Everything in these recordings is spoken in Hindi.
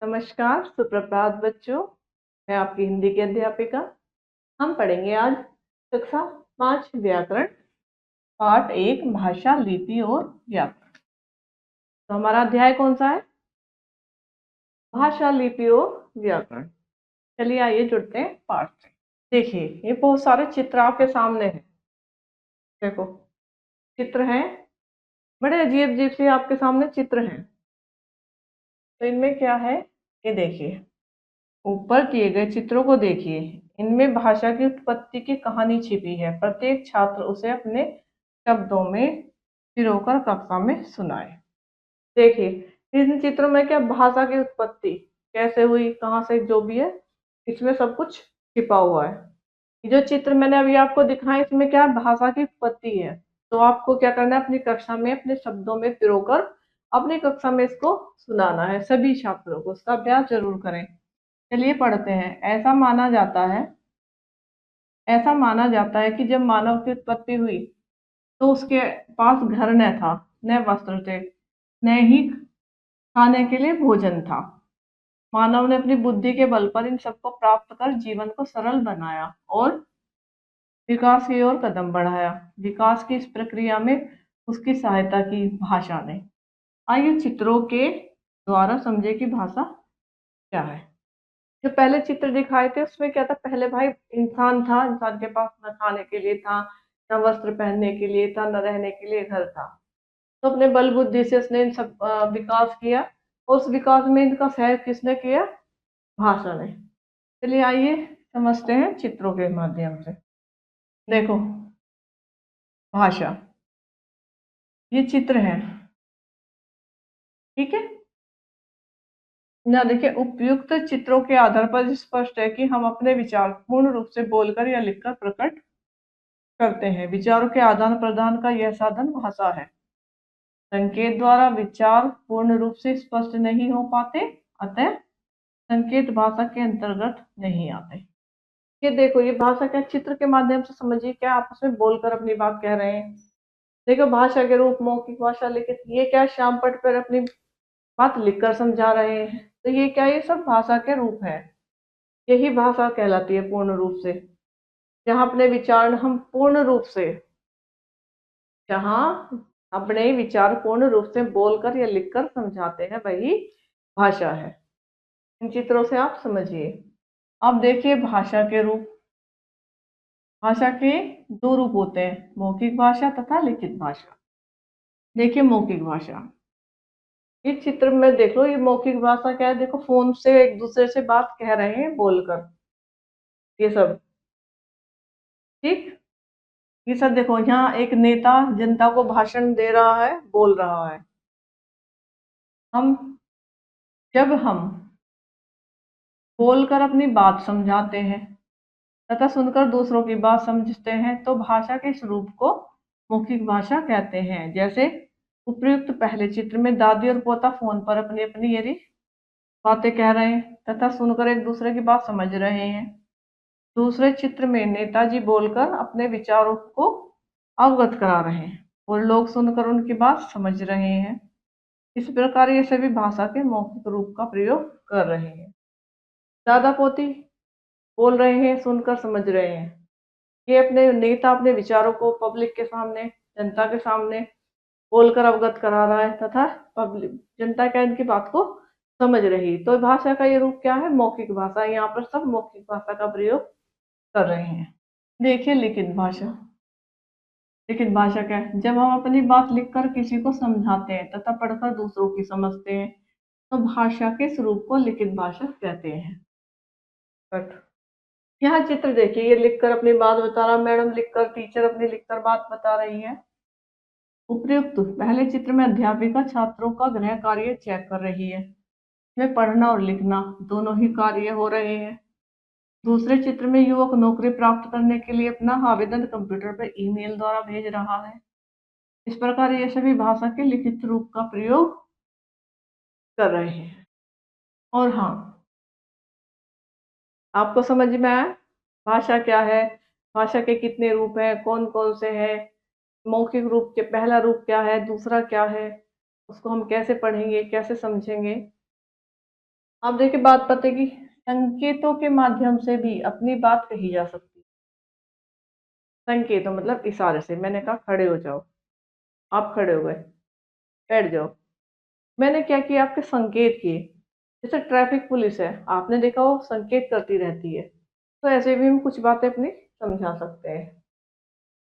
नमस्कार, सुप्रभात बच्चों। मैं आपकी हिंदी की अध्यापिका। हम पढ़ेंगे आज कक्षा 5 व्याकरण, पाठ 1 भाषा, लिपि और व्याकरण। तो हमारा अध्याय कौन सा है? भाषा, लिपि और व्याकरण। चलिए आइए जुड़ते हैं पाठ से। देखिए, ये बहुत सारे चित्र आपके सामने हैं। देखो, चित्र हैं, बड़े अजीब अजीब से आपके सामने चित्र हैं। तो इनमें क्या है, ये देखिए। ऊपर दिए गए चित्रों को देखिए। इनमें भाषा की उत्पत्ति की कहानी छिपी है। प्रत्येक छात्र उसे अपने शब्दों में पिरोकर कक्षा में सुनाए। देखिए, इन चित्रों में क्या भाषा की उत्पत्ति कैसे हुई, कहाँ से, जो भी है, इसमें सब कुछ छिपा हुआ है। ये जो चित्र मैंने अभी आपको दिखाए, इसमें क्या भाषा की उत्पत्ति है। तो आपको क्या करना है, अपनी कक्षा में अपने शब्दों में पिरोकर अपनी कक्षा में इसको सुनाना है। सभी छात्रों को इसका अभ्यास जरूर करें। चलिए पढ़ते हैं। ऐसा माना जाता है कि जब मानव की उत्पत्ति हुई तो उसके पास घर न था, न वस्त्र थे, न ही खाने के लिए भोजन था। मानव ने अपनी बुद्धि के बल पर इन सबको प्राप्त कर जीवन को सरल बनाया और विकास की ओर कदम बढ़ाया। विकास की इस प्रक्रिया में उसकी सहायता की भाषा ने। आइए चित्रों के द्वारा समझे कि भाषा क्या है। जो पहले चित्र दिखाए थे उसमें क्या था, पहले भाई इंसान था, इंसान के पास न खाने के लिए था, न वस्त्र पहनने के लिए था, न रहने के लिए घर था। तो अपने बल बुद्धि से उसने इन सब विकास किया, और उस विकास में इनका सहयोग किसने किया? भाषा ने। चलिए आइए समझते हैं चित्रों के माध्यम से। देखो, भाषा, ये चित्र है, ठीक है ना। देखिए, उपयुक्त चित्रों के आधार पर स्पष्ट है कि हम अपने विचार पूर्ण रूप से बोलकर या लिखकर प्रकट करते हैं। विचारों के आदान प्रदान का यह साधन भाषा है। संकेत द्वारा विचार पूर्ण रूप से स्पष्ट नहीं हो पाते, अतः संकेत भाषा के अंतर्गत नहीं आते। ये देखो, ये भाषा क्या, चित्र के माध्यम से समझिए क्या आपस में बोलकर अपनी बात कह रहे हैं। देखो, भाषा के रूप मौखिक भाषा, लिखित, ये क्या श्याम पट पर अपनी बात लिखकर समझा रहे हैं। तो ये क्या, ये सब भाषा के रूप है। यही भाषा कहलाती है पूर्ण रूप से। जहाँ अपने विचार हम पूर्ण रूप से, जहाँ अपने विचार पूर्ण रूप से बोलकर या लिखकर समझाते हैं, वही भाषा है। इन चित्रों से आप समझिए। अब देखिए भाषा के रूप। भाषा के दो रूप होते हैं, मौखिक भाषा तथा लिखित भाषा। देखिए मौखिक भाषा, इस चित्र में देख लो, ये मौखिक भाषा क्या है। देखो, फोन से एक दूसरे से बात कह रहे हैं बोलकर, ये सब, ठीक। ये सब देखो, यहाँ एक नेता जनता को भाषण दे रहा है, बोल रहा है। हम जब हम बोलकर अपनी बात समझाते हैं तथा सुनकर दूसरों की बात समझते हैं, तो भाषा के इस रूप को मौखिक भाषा कहते हैं। जैसे उपयुक्त पहले चित्र में दादी और पोता फोन पर अपनी अपनी यदि बातें कह रहे हैं तथा सुनकर एक दूसरे की बात समझ रहे हैं। दूसरे चित्र में नेताजी बोलकर अपने विचारों को अवगत करा रहे हैं और लोग सुनकर उनकी बात समझ रहे हैं। इस प्रकार ये सभी भाषा के मौखिक रूप का प्रयोग कर रहे हैं। दादा पोती बोल रहे हैं, सुनकर समझ रहे हैं। ये अपने नेता अपने विचारों को पब्लिक के सामने, जनता के सामने बोलकर अवगत करा रहा है तथा पब्लिक, जनता क्या इनकी बात को समझ रही। तो भाषा का ये रूप क्या है? मौखिक भाषा। यहाँ पर सब मौखिक भाषा का प्रयोग कर रहे हैं। देखिए लिखित भाषा। लिखित भाषा क्या है? जब हम अपनी बात लिखकर किसी को समझाते हैं तथा पढ़कर दूसरों की समझते हैं, तो भाषा के स्वरूप को लिखित भाषा कहते हैं। यहाँ चित्र देखिए, ये लिखकर अपनी बात बता रहा, मैडम लिखकर, टीचर अपनी लिखकर बात बता रही है। उपयुक्त पहले चित्र में अध्यापिका छात्रों का गृह कार्य चेक कर रही है। इसमें पढ़ना और लिखना दोनों ही कार्य हो रहे हैं। दूसरे चित्र में युवक नौकरी प्राप्त करने के लिए अपना आवेदन कंप्यूटर पर ईमेल द्वारा भेज रहा है। इस प्रकार ये सभी भाषा के लिखित रूप का प्रयोग कर रहे हैं। और हाँ, आपको समझ में आया भाषा क्या है, भाषा के कितने रूप हैं, कौन कौन से हैं, मौखिक रूप के पहला रूप क्या है, दूसरा क्या है, उसको हम कैसे पढ़ेंगे, कैसे समझेंगे। अब देखिए बात पते की संकेतों के माध्यम से भी अपनी बात कही जा सकती है। संकेतों मतलब इशारे से, मैंने कहा खड़े हो जाओ, आप खड़े हो गए, बैठ जाओ। मैंने क्या किया, आपके संकेत किए। जैसे ट्रैफिक पुलिस है, आपने देखा वो संकेत करती रहती है, तो ऐसे भी हम कुछ बातें अपनी समझा सकते हैं।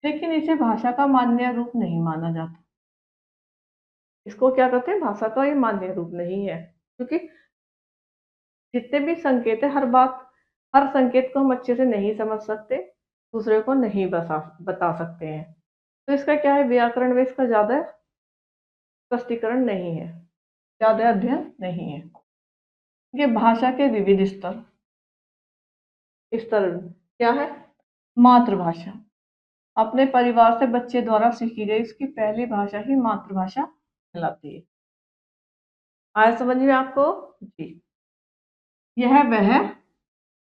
लेकिन इसे भाषा का मान्य रूप नहीं माना जाता। इसको क्या कहते हैं, भाषा का ये मान्य रूप नहीं है, क्योंकि जितने भी संकेत है, हर संकेत को हम अच्छे से नहीं समझ सकते, दूसरे को नहीं बता सकते हैं। तो इसका क्या है, व्याकरण में इसका ज्यादा स्पष्टीकरण नहीं है, ज्यादा अध्ययन नहीं है। ये भाषा के विविध स्तर क्या है, मातृभाषा। अपने परिवार से बच्चे द्वारा सीखी गई उसकी पहली भाषा ही मातृभाषा कहलाती है। आया समझ में आपको जी। यह वह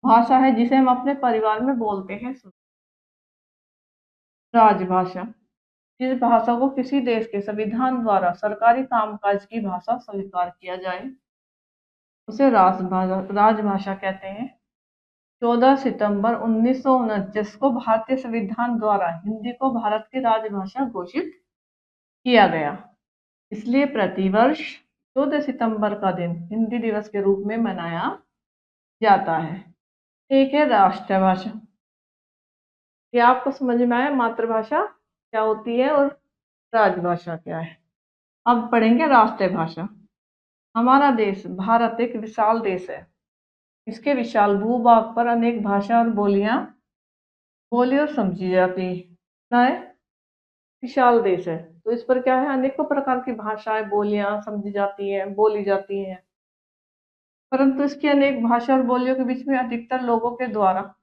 भाषा है जिसे हम अपने परिवार में बोलते हैं। राजभाषा, जिस भाषा को किसी देश के संविधान द्वारा सरकारी कामकाज की भाषा स्वीकार किया जाए, उसे राजभाषा कहते हैं। 14 सितंबर 1949 को भारतीय संविधान द्वारा हिंदी को भारत की राजभाषा घोषित किया गया। इसलिए प्रतिवर्ष 14 सितंबर का दिन हिंदी दिवस के रूप में मनाया जाता है। एक है राष्ट्रभाषा। ये आपको समझ में आया मातृभाषा क्या होती है और राजभाषा क्या है। अब पढ़ेंगे राष्ट्रीय भाषा। हमारा देश भारत एक विशाल देश है। इसके विशाल भूभाग पर अनेक भाषा और बोलियां बोली और समझी जाती है। विशाल देश है तो इस पर क्या है, अनेकों प्रकार की भाषाएं बोलियां समझी जाती हैं, बोली जाती हैं। परंतु इसकी अनेक भाषा और बोलियों के बीच में अधिकतर लोगों के द्वारा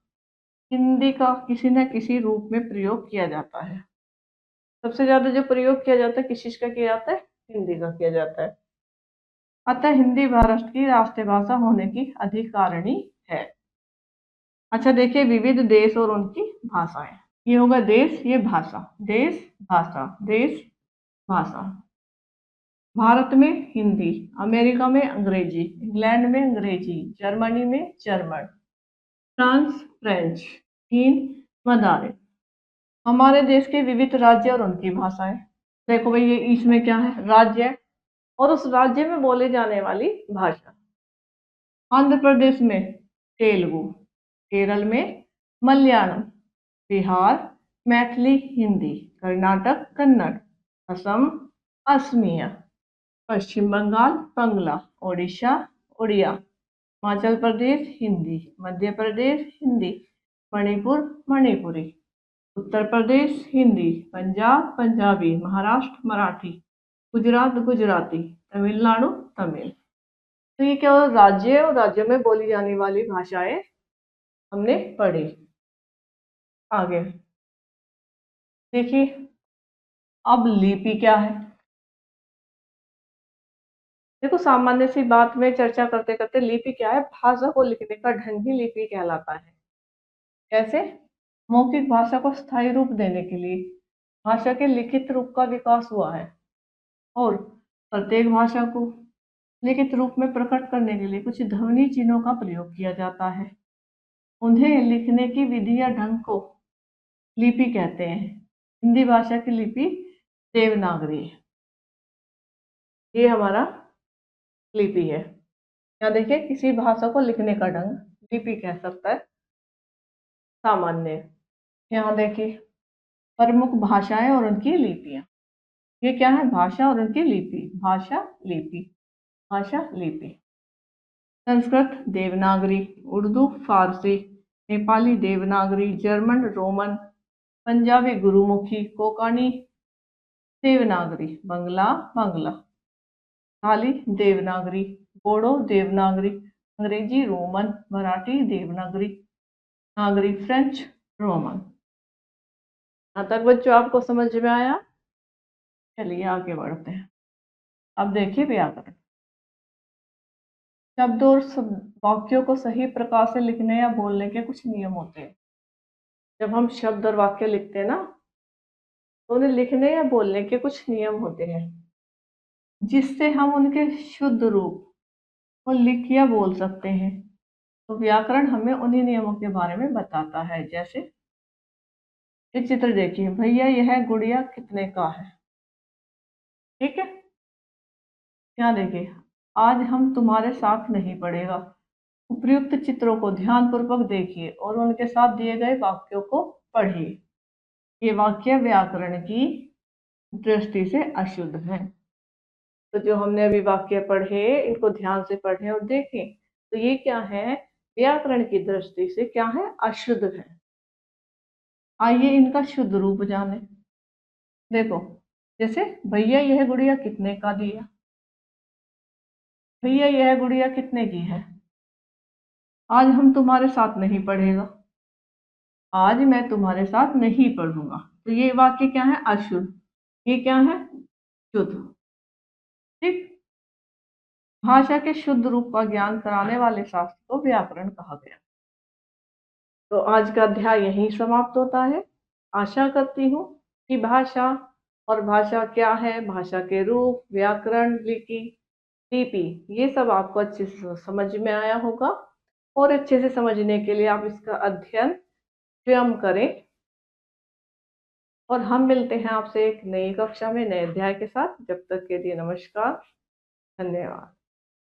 हिंदी का किसी न किसी रूप में प्रयोग किया जाता है। सबसे ज्यादा जो प्रयोग किया जाता है किस चीज का किया जाता है, हिंदी का किया जाता है। अतः हिंदी भारत की राष्ट्रीय भाषा होने की अधिकारिणी है। अच्छा देखिए, विविध देश और उनकी भाषाएं। ये होगा देश, ये भाषा, देश भाषा, देश भाषा। भारत में हिंदी, अमेरिका में अंग्रेजी, इंग्लैंड में अंग्रेजी, जर्मनी में जर्मन, फ्रांस फ्रेंच, चीन mandarin। हमारे देश के विविध राज्य और उनकी भाषाएं। देखो भाई, ये इसमें क्या है, राज्य है और उस राज्य में बोले जाने वाली भाषा। आंध्र प्रदेश में तेलुगु, केरल में मलयालम, बिहार मैथिली हिंदी, कर्नाटक कन्नड़, असम असमिया, पश्चिम बंगाल बंगला, ओडिशा उड़िया, हिमाचल प्रदेश हिंदी, मध्य प्रदेश हिंदी, मणिपुर मणिपुरी, उत्तर प्रदेश हिंदी, पंजाब पंजाबी, महाराष्ट्र मराठी, गुजरात गुजराती, तमिलनाडु तमिल। तो ये क्या हुआ, राज्य है और राज्य में बोली जाने वाली भाषाएं हमने पढ़ी। आगे देखिए, अब लिपि क्या है। देखो, सामान्य सी बात में चर्चा करते करते, लिपि क्या है, भाषा को लिखने का ढंग ही लिपि कहलाता है। कैसे, मौखिक भाषा को स्थायी रूप देने के लिए भाषा के लिखित रूप का विकास हुआ है और प्रत्येक भाषा को लिखित रूप में प्रकट करने के लिए कुछ ध्वनि चिन्हों का प्रयोग किया जाता है। उन्हें लिखने की विधि या ढंग को लिपि कहते हैं। हिंदी भाषा की लिपि देवनागरी है। ये हमारा लिपि है। यहाँ देखिए, किसी भाषा को लिखने का ढंग लिपि कह सकता है सामान्य। यहाँ देखिए, प्रमुख भाषाएं और उनकी लिपियां। ये क्या है, भाषा और उनकी लिपि, भाषा लिपि, भाषा लिपि। संस्कृत देवनागरी, उर्दू फारसी, नेपाली देवनागरी, जर्मन रोमन, पंजाबी गुरुमुखी, कोंकणी देवनागरी, बंगला बांग्ला, थाली देवनागरी, बोडो देवनागरी, अंग्रेजी रोमन, मराठी देवनागरी, नागरी फ्रेंच रोमन। यहाँ तक बच्चों आपको समझ में आया। चलिए आगे बढ़ते हैं। अब देखिए व्याकरण। शब्द और वाक्यों को सही प्रकार से लिखने या बोलने के कुछ नियम होते हैं। जब हम शब्द और वाक्य लिखते हैं ना, तो उन्हें लिखने या बोलने के कुछ नियम होते हैं, जिससे हम उनके शुद्ध रूप और लिख या बोल सकते हैं। तो व्याकरण हमें उन्हीं नियमों के बारे में बताता है। जैसे ये चित्र देखिए, भैया यह गुड़िया कितने का है। ठीक है, यहाँ देखिए, आज हम तुम्हारे साथ नहीं पढ़ेगा। उपर्युक्त चित्रों को ध्यानपूर्वक देखिए और उनके साथ दिए गए वाक्यों को पढ़िए। ये वाक्य व्याकरण की दृष्टि से अशुद्ध हैं। तो जो हमने अभी वाक्य पढ़े, इनको ध्यान से पढ़ें और देखें। तो ये क्या है, व्याकरण की दृष्टि से क्या है, अशुद्ध है। आइए इनका शुद्ध रूप जाने। देखो, जैसे भैया यह गुड़िया कितने का दिया। भैया यह गुड़िया कितने की है। आज हम तुम्हारे साथ नहीं पढ़ेगा। आज मैं तुम्हारे साथ नहीं पढ़ूंगा। तो ये वाक्य क्या है, अशुद्ध। ये क्या है, शुद्ध। ठीक। भाषा के शुद्ध रूप का ज्ञान कराने वाले शास्त्र को व्याकरण कहा गया। तो आज का अध्याय यहीं समाप्त होता है। आशा करती हूँ कि भाषा और भाषा क्या है, भाषा के रूप, व्याकरण, लिपि, ये सब आपको अच्छे से समझ में आया होगा। और अच्छे से समझने के लिए आप इसका अध्ययन स्वयं करें। और हम मिलते हैं आपसे एक नई कक्षा में नए अध्याय के साथ। जब तक के लिए नमस्कार, धन्यवाद।